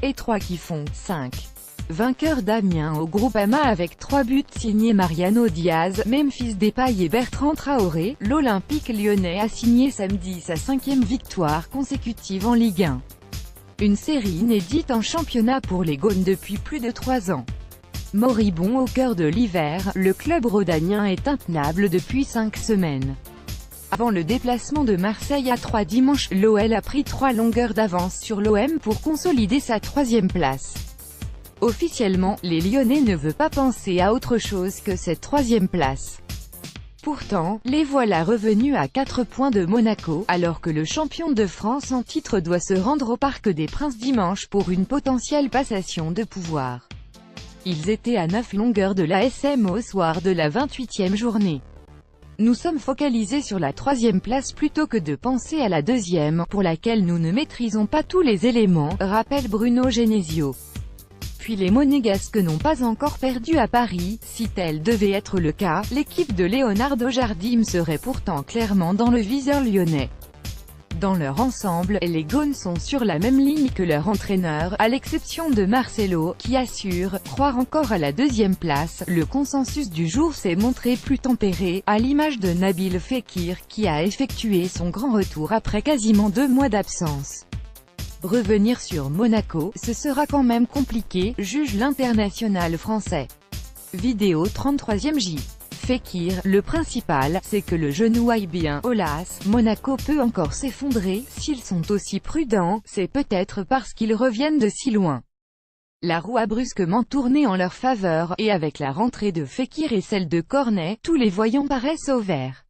et 3 qui font 5. Vainqueur d'Amiens au Groupama avec 3 buts signés Mariano Diaz, Memphis Depay et Bertrand Traoré, l'Olympique lyonnais a signé samedi sa 5e victoire consécutive en Ligue 1. Une série inédite en championnat pour les Gaunes depuis plus de 3 ans. Moribond au cœur de l'hiver, le club rhodanien est intenable depuis 5 semaines. Avant le déplacement de Marseille à 3 dimanche, l'OL a pris 3 longueurs d'avance sur l'OM pour consolider sa 3e place. Officiellement, les Lyonnais ne veulent pas penser à autre chose que cette 3e place. Pourtant, les voilà revenus à 4 points de Monaco, alors que le champion de France en titre doit se rendre au Parc des Princes dimanche pour une potentielle passation de pouvoir. Ils étaient à 9 longueurs de l'ASM au soir de la 28e journée. Nous sommes focalisés sur la 3e place plutôt que de penser à la 2e, pour laquelle nous ne maîtrisons pas tous les éléments, rappelle Bruno Genesio. Puis les Monégasques n'ont pas encore perdu à Paris. Si tel devait être le cas, l'équipe de Leonardo Jardim serait pourtant clairement dans le viseur lyonnais. Dans leur ensemble, les Gaunes sont sur la même ligne que leur entraîneur, à l'exception de Marcelo, qui assure croire encore à la 2e place. Le consensus du jour s'est montré plus tempéré, à l'image de Nabil Fekir, qui a effectué son grand retour après quasiment 2 mois d'absence. Revenir sur Monaco, ce sera quand même compliqué, juge l'international français. Vidéo 33e J. Fekir, le principal, c'est que le genou aille bien. Hélas, Monaco peut encore s'effondrer. S'ils sont aussi prudents, c'est peut-être parce qu'ils reviennent de si loin. La roue a brusquement tourné en leur faveur, et avec la rentrée de Fekir et celle de Cornet, tous les voyants paraissent au vert.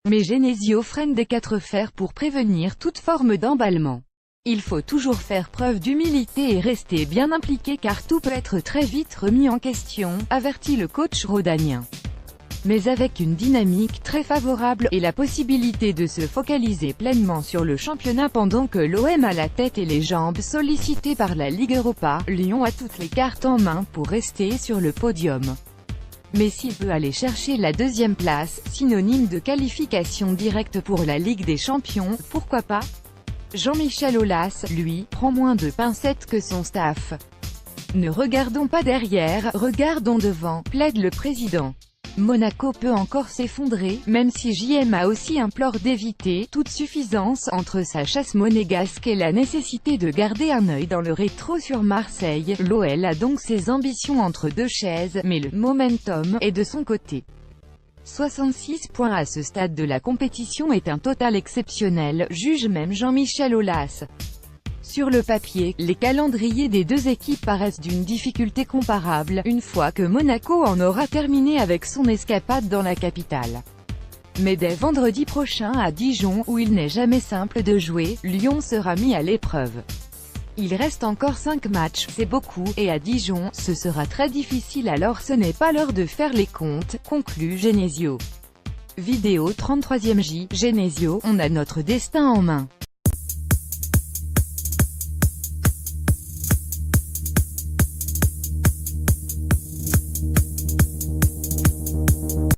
Mais Genesio freine des 4 fers pour prévenir toute forme d'emballement. Il faut toujours faire preuve d'humilité et rester bien impliqué car tout peut être très vite remis en question, avertit le coach rhodanien. Mais avec une dynamique très favorable, et la possibilité de se focaliser pleinement sur le championnat pendant que l'OM a la tête et les jambes sollicitées par la Ligue Europa, Lyon a toutes les cartes en main pour rester sur le podium. Mais s'il peut aller chercher la 2e place, synonyme de qualification directe pour la Ligue des Champions, pourquoi pas? Jean-Michel Aulas, lui, prend moins de pincettes que son staff. Ne regardons pas derrière, regardons devant, plaide le président. Monaco peut encore s'effondrer, même si JM a aussi implore d'éviter toute suffisance entre sa chasse monégasque et la nécessité de garder un œil dans le rétro sur Marseille. L'OL a donc ses ambitions entre 2 chaises, mais le momentum est de son côté. 66 points à ce stade de la compétition est un total exceptionnel, juge même Jean-Michel Aulas. Sur le papier, les calendriers des 2 équipes paraissent d'une difficulté comparable, une fois que Monaco en aura terminé avec son escapade dans la capitale. Mais dès vendredi prochain à Dijon, où il n'est jamais simple de jouer, Lyon sera mis à l'épreuve. Il reste encore 5 matchs, c'est beaucoup, et à Dijon, ce sera très difficile alors ce n'est pas l'heure de faire les comptes, conclut Genesio. Vidéo 33e J. Genesio, on a notre destin en main.